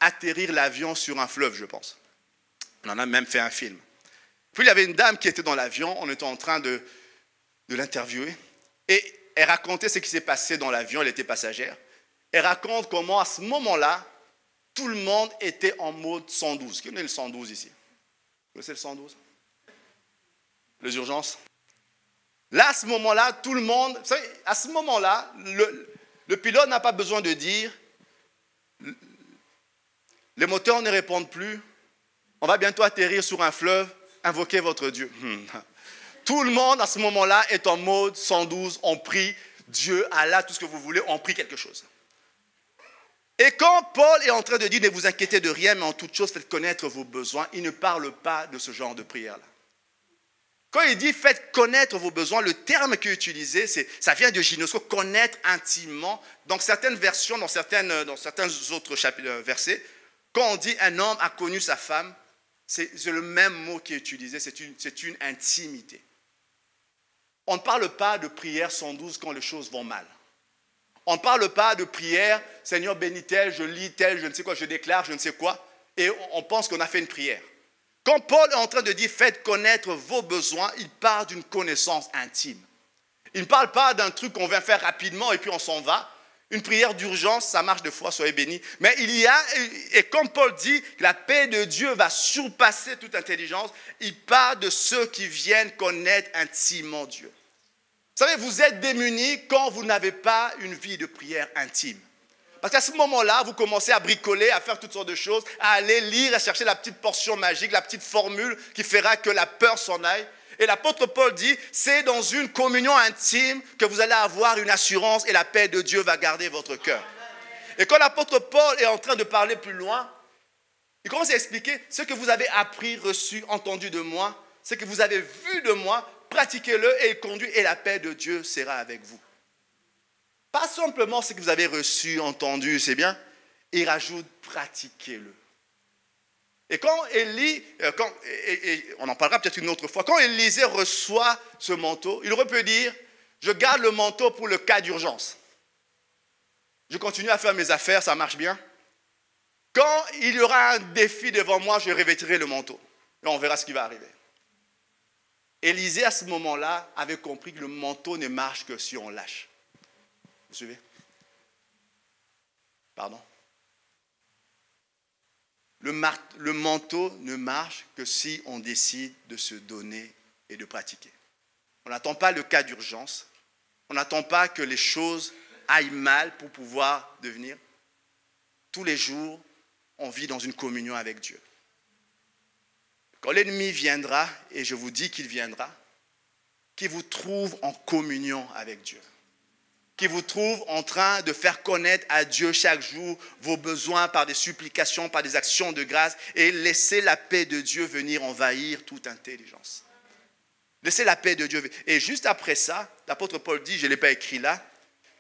Speaker 1: atterrir l'avion sur un fleuve, je pense. On en a même fait un film. Puis il y avait une dame qui était dans l'avion, on était en train de l'interviewer, et elle racontait ce qui s'est passé dans l'avion, elle était passagère. Elle raconte comment à ce moment-là, tout le monde était en mode 112. Qui connaît le 112 ici? Vous connaissez le 112? Les urgences? Là, à ce moment-là, tout le monde, vous savez, à ce moment-là, le pilote n'a pas besoin de dire, les moteurs ne répondent plus, on va bientôt atterrir sur un fleuve, invoquez votre Dieu. Tout le monde, à ce moment-là, est en mode 112, on prie, Dieu, Allah, tout ce que vous voulez, on prie quelque chose. Et quand Paul est en train de dire, ne vous inquiétez de rien, mais en toute chose, faites connaître vos besoins, il ne parle pas de ce genre de prière-là. Quand il dit faites connaître vos besoins, le terme qu'il est utilisé, ça vient de gynosko, connaître intimement. Dans certaines versions, dans certains autres versets, quand on dit un homme a connu sa femme, c'est le même mot qui est utilisé, c'est une intimité. On ne parle pas de prière 112 quand les choses vont mal. On ne parle pas de prière, Seigneur bénis tel, je lis tel, je ne sais quoi, je déclare, je ne sais quoi, et on pense qu'on a fait une prière. Quand Paul est en train de dire faites connaître vos besoins, il parle d'une connaissance intime. Il ne parle pas d'un truc qu'on vient faire rapidement et puis on s'en va. Une prière d'urgence, ça marche des fois, soyez bénis. Mais il y a, et comme Paul dit, la paix de Dieu va surpasser toute intelligence, il parle de ceux qui viennent connaître intimement Dieu. Vous savez, vous êtes démunis quand vous n'avez pas une vie de prière intime. Parce qu'à ce moment-là, vous commencez à bricoler, à faire toutes sortes de choses, à aller lire, à chercher la petite portion magique, la petite formule qui fera que la peur s'en aille. Et l'apôtre Paul dit, c'est dans une communion intime que vous allez avoir une assurance et la paix de Dieu va garder votre cœur. Et quand l'apôtre Paul est en train de parler plus loin, il commence à expliquer ce que vous avez appris, reçu, entendu de moi, ce que vous avez vu de moi, pratiquez-le et il conduit et la paix de Dieu sera avec vous. Pas simplement ce que vous avez reçu, entendu, c'est bien. Il rajoute, pratiquez-le. Et quand Élie, on en parlera peut-être une autre fois, quand Élisée reçoit ce manteau, il aurait pu dire, je garde le manteau pour le cas d'urgence. Je continue à faire mes affaires, ça marche bien. Quand il y aura un défi devant moi, je revêtirai le manteau. Et on verra ce qui va arriver. Élisée, à ce moment-là, avait compris que le manteau ne marche que si on lâche. Vous suivez? Pardon? Le manteau ne marche que si on décide de se donner et de pratiquer. On n'attend pas le cas d'urgence. On n'attend pas que les choses aillent mal pour pouvoir devenir. Tous les jours, on vit dans une communion avec Dieu. Quand l'ennemi viendra, et je vous dis qu'il viendra, qu'il vous trouve en communion avec Dieu. qui vous trouve en train de faire connaître à Dieu chaque jour vos besoins par des supplications, par des actions de grâce, et laissez la paix de Dieu venir envahir toute intelligence. Laissez la paix de Dieu. Et juste après ça, l'apôtre Paul dit, je ne l'ai pas écrit là,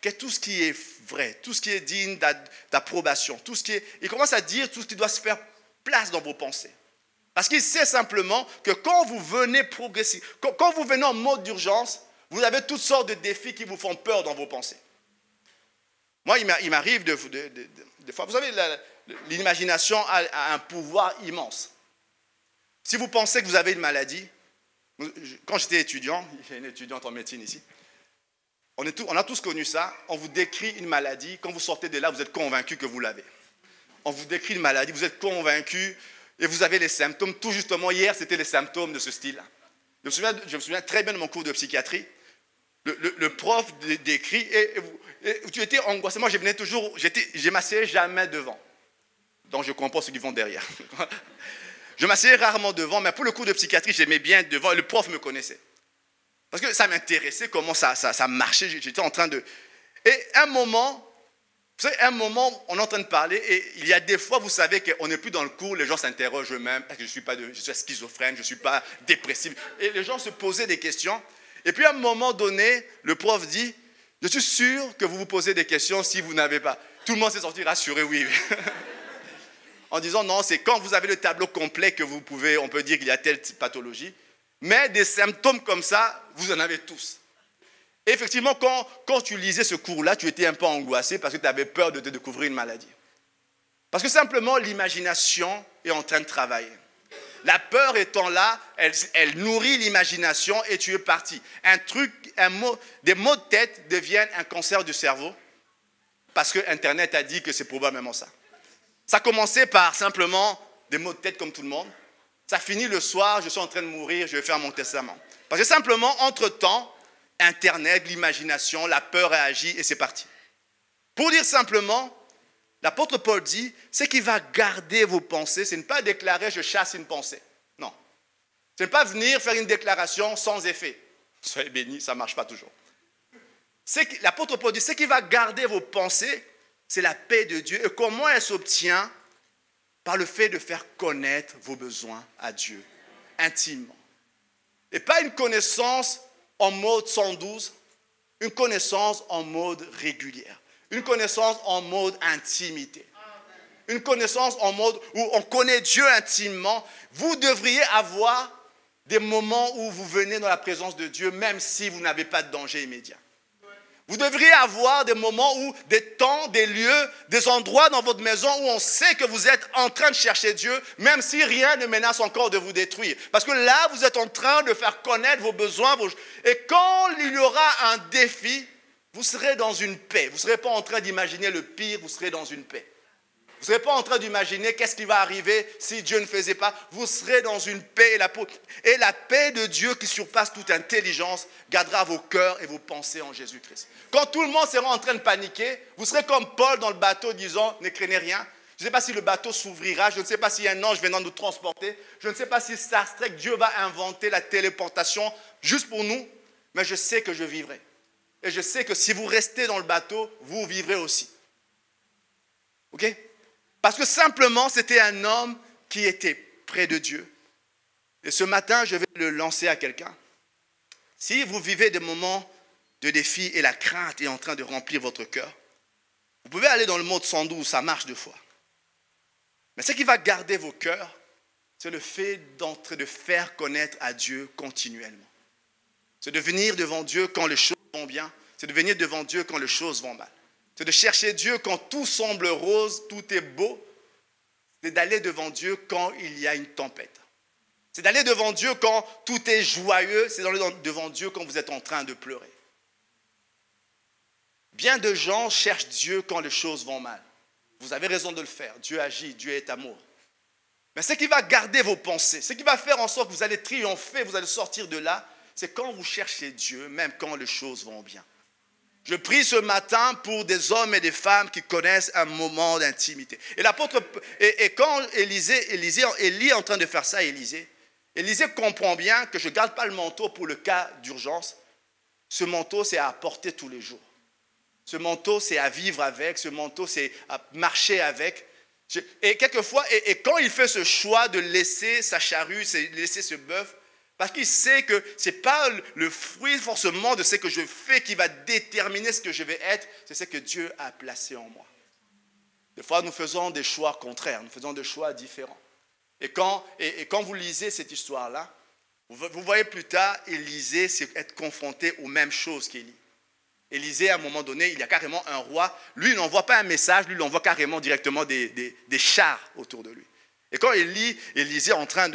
Speaker 1: que tout ce qui est vrai, tout ce qui est digne d'approbation, il commence à dire tout ce qui doit se faire place dans vos pensées. Parce qu'il sait simplement que quand vous venez progressivement, quand vous venez en mode d'urgence, vous avez toutes sortes de défis qui vous font peur dans vos pensées. Moi, il m'arrive de fois, vous savez, l'imagination a un pouvoir immense. Si vous pensez que vous avez une maladie, quand j'étais étudiant, il y a une étudiante en médecine ici, on a tous connu ça, on vous décrit une maladie, quand vous sortez de là, vous êtes convaincu que vous l'avez. On vous décrit une maladie, vous êtes convaincu et vous avez les symptômes. Tout justement, hier, c'était les symptômes de ce style-là. Je me souviens très bien de mon cours de psychiatrie. Le prof décrit et tu étais angoissé. Moi, je m'asseyais jamais devant. Donc, je comprends ceux qui vont derrière. Je m'asseyais rarement devant, mais pour le cours de psychiatrie, j'aimais bien être devant. Le prof me connaissait. Parce que ça m'intéressait, comment ça marchait. J'étais en train de... Et un moment, on est en train de parler et il y a des fois, vous savez qu'on n'est plus dans le cours, les gens s'interrogent eux-mêmes. Est-ce que je suis schizophrène, je ne suis pas dépressif. Et les gens se posaient des questions. Et puis à un moment donné, le prof dit, je suis sûr que vous vous posez des questions si vous n'avez pas. Tout le monde s'est sorti rassuré, oui. En disant, non, c'est quand vous avez le tableau complet que on peut dire qu'il y a telle pathologie. Mais des symptômes comme ça, vous en avez tous. Et effectivement, quand tu lisais ce cours-là, tu étais un peu angoissé parce que tu avais peur de te découvrir une maladie. Parce que simplement, l'imagination est en train de travailler. La peur étant là, elle nourrit l'imagination et tu es parti. Des maux de tête deviennent un cancer du cerveau parce que Internet a dit que c'est probablement ça. Ça commençait par simplement des maux de tête comme tout le monde. Ça finit le soir, je suis en train de mourir, je vais faire mon testament. Parce que simplement, entre-temps, Internet, l'imagination, la peur a agi et c'est parti. Pour dire simplement, l'apôtre Paul dit, ce qui va garder vos pensées, ce n'est pas déclarer « je chasse une pensée ». Non. Ce n'est pas venir faire une déclaration sans effet. Soyez bénis, ça ne marche pas toujours. L'apôtre Paul dit, ce qui va garder vos pensées, c'est la paix de Dieu. Et comment elle s'obtient? Par le fait de faire connaître vos besoins à Dieu, intimement. Et pas une connaissance en mode 112, une connaissance en mode régulière. Une connaissance en mode intimité. Une connaissance en mode où on connaît Dieu intimement. Vous devriez avoir des moments où vous venez dans la présence de Dieu, même si vous n'avez pas de danger immédiat. Vous devriez avoir des moments où, des temps, des lieux, des endroits dans votre maison où on sait que vous êtes en train de chercher Dieu, même si rien ne menace encore de vous détruire. Parce que là, vous êtes en train de faire connaître vos besoins. Et quand il y aura un défi, vous serez dans une paix. Vous ne serez pas en train d'imaginer le pire, vous serez dans une paix. Vous ne serez pas en train d'imaginer qu'est-ce qui va arriver si Dieu ne faisait pas. Vous serez dans une paix. Et la paix de Dieu qui surpasse toute intelligence gardera vos cœurs et vos pensées en Jésus-Christ. Quand tout le monde sera en train de paniquer, vous serez comme Paul dans le bateau disant « Ne craignez rien ». Je ne sais pas si le bateau s'ouvrira, je ne sais pas si un ange viendra nous transporter, je ne sais pas si Star Trek, Dieu va inventer la téléportation juste pour nous, mais je sais que je vivrai. Et je sais que si vous restez dans le bateau, vous vivrez aussi. Ok ? Parce que simplement, c'était un homme qui était près de Dieu. Et ce matin, je vais le lancer à quelqu'un. Si vous vivez des moments de défi et la crainte est en train de remplir votre cœur, vous pouvez aller dans le mode 112, ça marche deux fois. Mais ce qui va garder vos cœurs, c'est le fait de faire connaître à Dieu continuellement. C'est de venir devant Dieu quand les choses vont bien. C'est de venir devant Dieu quand les choses vont mal. C'est de chercher Dieu quand tout semble rose, tout est beau. C'est d'aller devant Dieu quand il y a une tempête. C'est d'aller devant Dieu quand tout est joyeux. C'est d'aller devant Dieu quand vous êtes en train de pleurer. Bien de gens cherchent Dieu quand les choses vont mal. Vous avez raison de le faire. Dieu agit, Dieu est amour. Mais ce qui va garder vos pensées, ce qui va faire en sorte que vous allez triompher, vous allez sortir de là, c'est quand vous cherchez Dieu, même quand les choses vont bien. Je prie ce matin pour des hommes et des femmes qui connaissent un moment d'intimité. Et quand Élie est en train de faire ça, Élisée comprend bien que je ne garde pas le manteau pour le cas d'urgence. Ce manteau, c'est à porter tous les jours. Ce manteau, c'est à vivre avec. Ce manteau, c'est à marcher avec. Et quelquefois, et quand il fait ce choix de laisser sa charrue, de laisser ce bœuf, parce qu'il sait que ce n'est pas le fruit forcément de ce que je fais qui va déterminer ce que je vais être, c'est ce que Dieu a placé en moi. Des fois, nous faisons des choix contraires, nous faisons des choix différents. Et quand vous lisez cette histoire-là, vous voyez plus tard, Élisée être confronté aux mêmes choses qu'Élie. Élisée, à un moment donné, il y a carrément un roi. Lui, il n'envoie pas un message, lui, il envoie carrément directement des chars autour de lui. Et quand Élisée est en train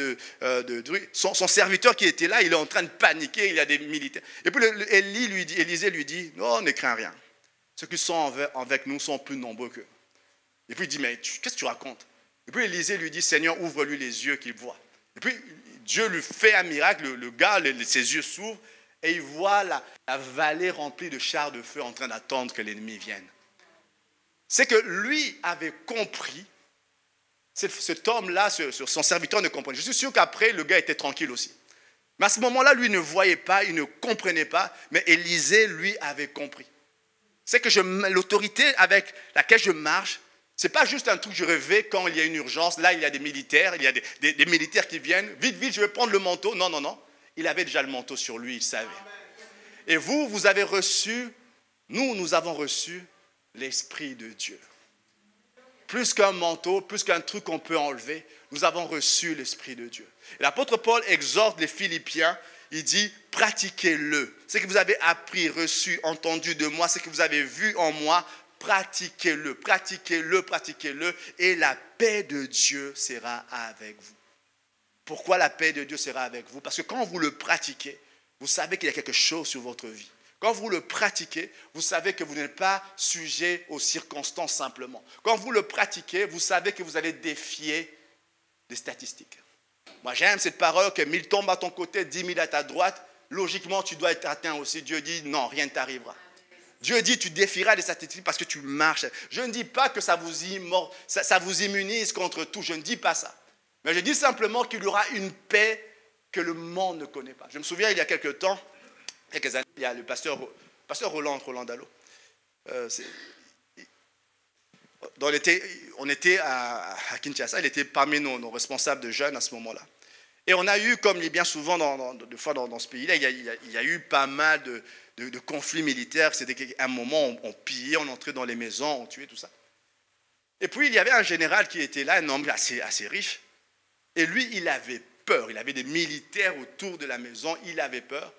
Speaker 1: son serviteur qui était là, il est en train de paniquer, il y a des militaires. Et puis Élisée lui dit, non, ne crains rien. Ceux qui sont avec nous sont plus nombreux qu'eux. Et puis il dit, mais qu'est-ce que tu racontes? Et puis Élisée lui dit, Seigneur, ouvre-lui les yeux qu'il voit. Et puis Dieu lui fait un miracle, le gars, ses yeux s'ouvrent, et il voit la vallée remplie de chars de feu en train d'attendre que l'ennemi vienne. C'est que lui avait compris, cet homme-là, son serviteur ne comprenait. Je suis sûr qu'après, le gars était tranquille aussi. Mais à ce moment-là, lui ne voyait pas, il ne comprenait pas, mais Élisée, lui, avait compris. C'est que l'autorité avec laquelle je marche, ce n'est pas juste un truc que je rêvais quand il y a une urgence. Là, il y a des militaires, il y a des militaires qui viennent. Vite, vite, je vais prendre le manteau. Non, non, non. Il avait déjà le manteau sur lui, il savait. Et vous avez reçu, nous avons reçu l'Esprit de Dieu. Plus qu'un manteau, plus qu'un truc qu'on peut enlever, nous avons reçu l'Esprit de Dieu. Et l'apôtre Paul exhorte les Philippiens, il dit, pratiquez-le. Ce que vous avez appris, reçu, entendu de moi, ce que vous avez vu en moi, pratiquez-le, pratiquez-le, pratiquez-le, et la paix de Dieu sera avec vous. Pourquoi la paix de Dieu sera avec vous? Parce que quand vous le pratiquez, vous savez qu'il y a quelque chose sur votre vie. Quand vous le pratiquez, vous savez que vous n'êtes pas sujet aux circonstances simplement. Quand vous le pratiquez, vous savez que vous allez défier des statistiques. Moi, j'aime cette parole que 1000 tombent à ton côté, 10 000 à ta droite. Logiquement, tu dois être atteint aussi. Dieu dit, non, rien ne t'arrivera. Dieu dit, tu défieras les statistiques parce que tu marches. Je ne dis pas que ça vous immunise contre tout. Je ne dis pas ça. Mais je dis simplement qu'il y aura une paix que le monde ne connaît pas. Je me souviens, il y a quelques temps, quelques années, il y a le pasteur Roland Dallot. On était à Kinshasa, il était parmi nos responsables de jeunes à ce moment-là. Et on a eu, comme bien souvent deux fois dans ce pays-là, il y a eu pas mal de conflits militaires. C'était un moment, on pillait, on entrait dans les maisons, on tuait, tout ça. Et puis, il y avait un général qui était là, un homme assez riche. Et lui, il avait peur. Il avait des militaires autour de la maison. Il avait peur.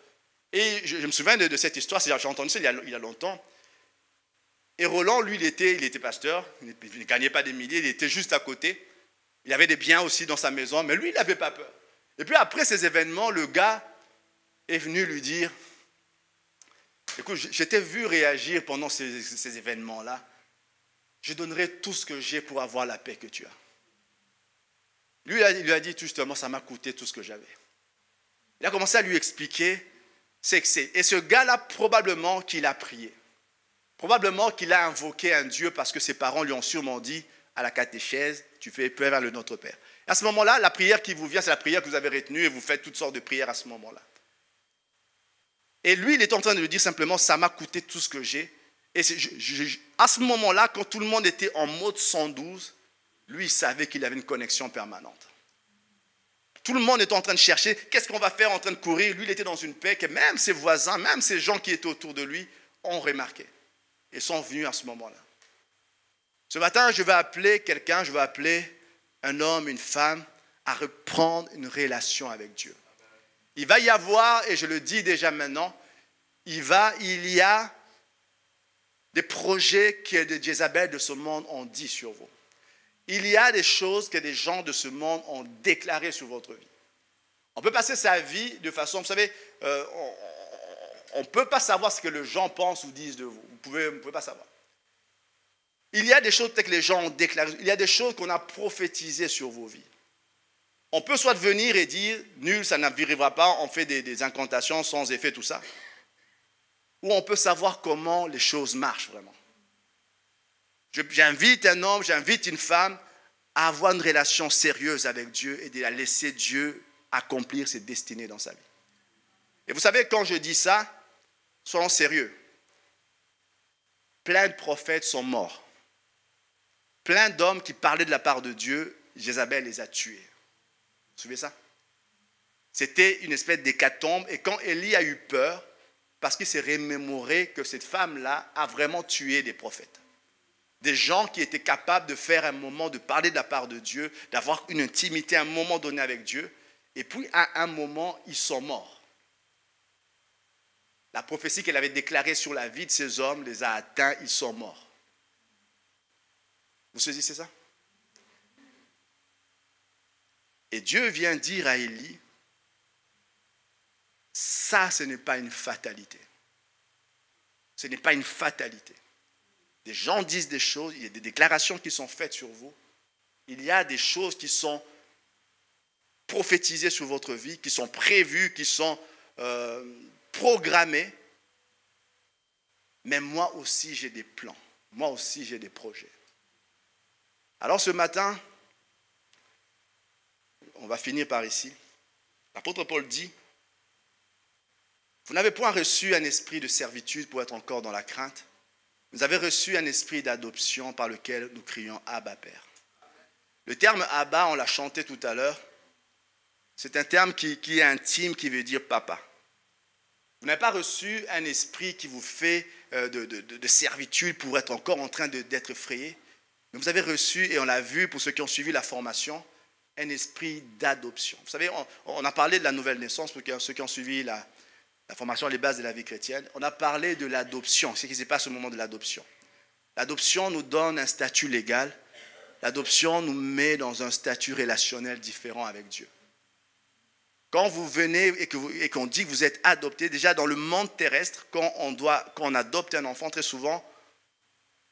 Speaker 1: Et je me souviens de cette histoire. J'ai entendu ça il y a longtemps. Et Roland, lui, il était pasteur. Il ne gagnait pas des milliers. Il était juste à côté. Il avait des biens aussi dans sa maison. Mais lui, il n'avait pas peur. Et puis après ces événements, le gars est venu lui dire, écoute, je t'ai vu réagir pendant ces événements-là. Je donnerai tout ce que j'ai pour avoir la paix que tu as. Lui, il lui a dit justement, ça m'a coûté tout ce que j'avais. Il a commencé à lui expliquer ce que c'est. Et ce gars-là, probablement qu'il a prié. Probablement qu'il a invoqué un Dieu parce que ses parents lui ont sûrement dit à la catéchèse, tu fais peur vers le Notre Père. Et à ce moment-là, la prière qui vous vient, c'est la prière que vous avez retenue et vous faites toutes sortes de prières à ce moment-là. Et lui, il est en train de lui dire simplement, ça m'a coûté tout ce que j'ai. Et à ce moment-là, quand tout le monde était en mode 112, lui, il savait qu'il avait une connexion permanente. Tout le monde était en train de chercher, qu'est-ce qu'on va faire, en train de courir. Lui, il était dans une paix que même ses voisins, même ces gens qui étaient autour de lui ont remarqué. Et sont venus à ce moment-là. Ce matin, je vais appeler quelqu'un, je vais appeler un homme, une femme, à reprendre une relation avec Dieu. Il va y avoir, et je le dis déjà maintenant, il y a des projets que des Jézabel de ce monde ont dit sur vous. Il y a des choses que des gens de ce monde ont déclarées sur votre vie. On peut passer sa vie de façon, vous savez, on ne peut pas savoir ce que les gens pensent ou disent de vous. Vous ne pouvez pas savoir. Il y a des choses peut-être que les gens ont déclarées, il y a des choses qu'on a prophétisées sur vos vies. On peut soit venir et dire, nul, ça n'arrivera pas, on fait des incantations sans effet, tout ça. Ou on peut savoir comment les choses marchent vraiment. J'invite un homme, j'invite une femme à avoir une relation sérieuse avec Dieu et de la laisser Dieu accomplir ses destinées dans sa vie. Et vous savez, quand je dis ça, soyons sérieux. plein de prophètes sont morts. Plein d'hommes qui parlaient de la part de Dieu, Jézabel les a tués. Vous vous souvenez ça? C'était une espèce d'hécatombe. Et quand Élie a eu peur, parce qu'il s'est remémoré que cette femme-là a vraiment tué des prophètes. Des gens qui étaient capables de faire un moment, de parler de la part de Dieu, d'avoir une intimité à un moment donné avec Dieu. Et puis, à un moment, ils sont morts. La prophétie qu'elle avait déclarée sur la vie de ces hommes les a atteints, ils sont morts. Vous saisissez ça? Et Dieu vient dire à Élie, ça, ce n'est pas une fatalité. Ce n'est pas une fatalité. Des gens disent des choses, il y a des déclarations qui sont faites sur vous. Il y a des choses qui sont prophétisées sur votre vie, qui sont prévues, qui sont programmées. Mais moi aussi, j'ai des plans. Moi aussi, j'ai des projets. Alors ce matin, on va finir par ici. L'apôtre Paul dit, vous n'avez point reçu un esprit de servitude pour être encore dans la crainte. Vous avez reçu un esprit d'adoption par lequel nous crions Abba Père. Le terme Abba, on l'a chanté tout à l'heure, c'est un terme qui est intime, qui veut dire papa. Vous n'avez pas reçu un esprit qui vous fait de servitude pour être encore en train d'être effrayé. Mais vous avez reçu, et on l'a vu pour ceux qui ont suivi la formation, un esprit d'adoption. Vous savez, on a parlé de la nouvelle naissance pour ceux qui ont suivi la formation, les bases de la vie chrétienne. On a parlé de l'adoption, ce qui se passe au moment de l'adoption. L'adoption nous donne un statut légal. L'adoption nous met dans un statut relationnel différent avec Dieu. Quand vous venez et qu'on dit que vous êtes adopté, déjà dans le monde terrestre, quand on adopte un enfant, très souvent,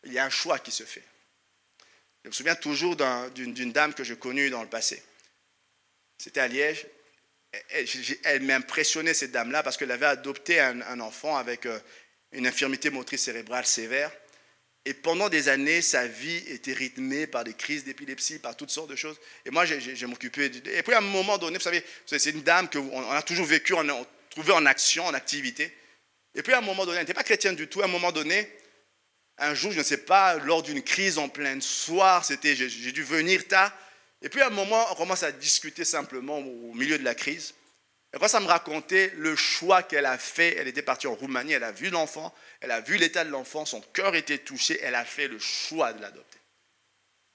Speaker 1: il y a un choix qui se fait. Je me souviens toujours d'une dame que j'ai connue dans le passé. C'était à Liège. Elle m'impressionnait, cette dame-là, parce qu'elle avait adopté un enfant avec une infirmité motrice cérébrale sévère. Et pendant des années, sa vie était rythmée par des crises d'épilepsie, par toutes sortes de choses. Et moi, je m'occupais. Et puis, à un moment donné, vous savez, c'est une dame qu'on a toujours vécu, on a trouvé en action, en activité. Et puis, à un moment donné, elle n'était pas chrétienne du tout. À un moment donné, un jour, je ne sais pas, lors d'une crise en plein soir, j'ai dû venir tard. Et puis, à un moment, on commence à discuter simplement au milieu de la crise. Et quand ça me racontait le choix qu'elle a fait, elle était partie en Roumanie, elle a vu l'enfant, elle a vu l'état de l'enfant, son cœur était touché, elle a fait le choix de l'adopter.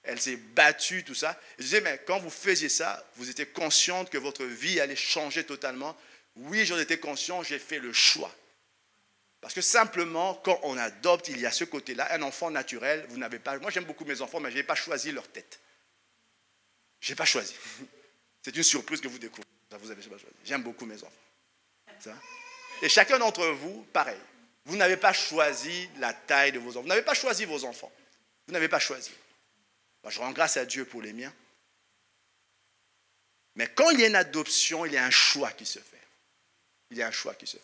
Speaker 1: Elle s'est battue, tout ça. Et je disais, mais quand vous faisiez ça, vous étiez consciente que votre vie allait changer totalement. Oui, j'en étais conscient, j'ai fait le choix. Parce que simplement, quand on adopte, il y a ce côté-là, un enfant naturel, vous n'avez pas... Moi, j'aime beaucoup mes enfants, mais je n'ai pas choisi leur tête. Je n'ai pas choisi. C'est une surprise que vous découvrez. Vous avez pas choisi. J'aime beaucoup mes enfants. Ça. Et chacun d'entre vous, pareil. Vous n'avez pas choisi la taille de vos enfants. Vous n'avez pas choisi vos enfants. Vous n'avez pas choisi. Moi, je rends grâce à Dieu pour les miens. Mais quand il y a une adoption, il y a un choix qui se fait. Il y a un choix qui se fait.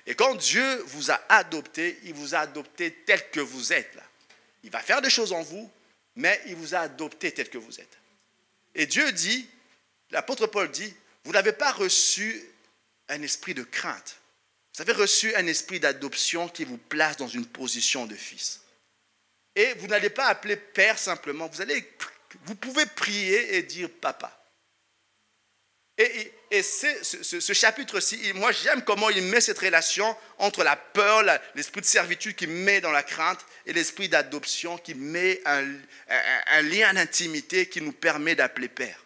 Speaker 1: Et quand Dieu vous a adopté, il vous a adopté tel que vous êtes là. Il va faire des choses en vous, mais il vous a adopté tel que vous êtes. Et Dieu dit, l'apôtre Paul dit, vous n'avez pas reçu un esprit de crainte. Vous avez reçu un esprit d'adoption qui vous place dans une position de fils. Et vous n'allez pas appeler père simplement, vous pouvez prier et dire papa. Et ce chapitre-ci, moi j'aime comment il met cette relation entre la peur, l'esprit de servitude qui met dans la crainte et l'esprit d'adoption qui met un lien d'intimité qui nous permet d'appeler père.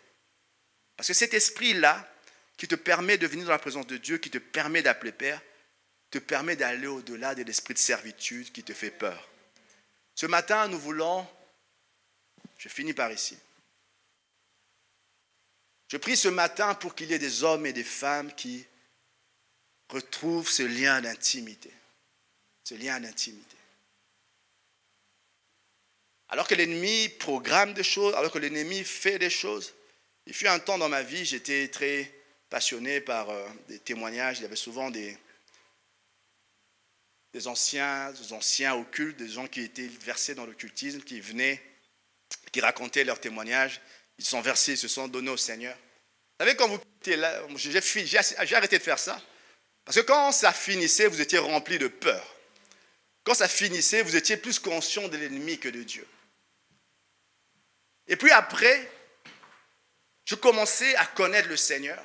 Speaker 1: Parce que cet esprit-là, qui te permet de venir dans la présence de Dieu, qui te permet d'appeler Père, te permet d'aller au-delà de l'esprit de servitude qui te fait peur. Ce matin, nous voulons, je finis par ici, je prie ce matin pour qu'il y ait des hommes et des femmes qui retrouvent ce lien d'intimité. Ce lien d'intimité. Alors que l'ennemi programme des choses, alors que l'ennemi fait des choses, il fut un temps dans ma vie, j'étais très passionné par des témoignages. Il y avait souvent des anciens occultes, des gens qui étaient versés dans l'occultisme, qui venaient, qui racontaient leurs témoignages. Ils sont versés, ils se sont donnés au Seigneur. Vous savez, quand vous quittez là, j'ai arrêté de faire ça. Parce que quand ça finissait, vous étiez rempli de peur. quand ça finissait, vous étiez plus conscient de l'ennemi que de Dieu. Et puis après, je commençais à connaître le Seigneur.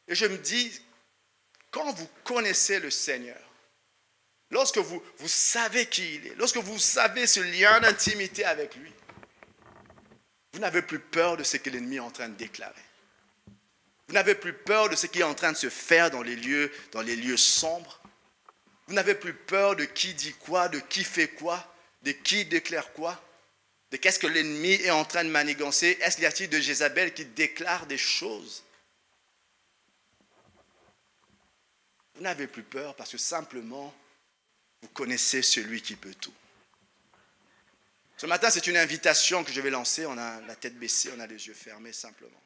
Speaker 1: Et je me dis, quand vous connaissez le Seigneur, lorsque vous savez qui il est, lorsque vous savez ce lien d'intimité avec lui, vous n'avez plus peur de ce que l'ennemi est en train de déclarer. Vous n'avez plus peur de ce qui est en train de se faire dans les lieux sombres. Vous n'avez plus peur de qui dit quoi, de qui fait quoi, de qui déclare quoi, de qu'est-ce que l'ennemi est en train de manigancer. Est-ce qu'il y a-t-il de Jézabel qui déclare des choses? Vous n'avez plus peur parce que simplement, vous connaissez celui qui peut tout. Ce matin, c'est une invitation que je vais lancer. On a la tête baissée, on a les yeux fermés simplement.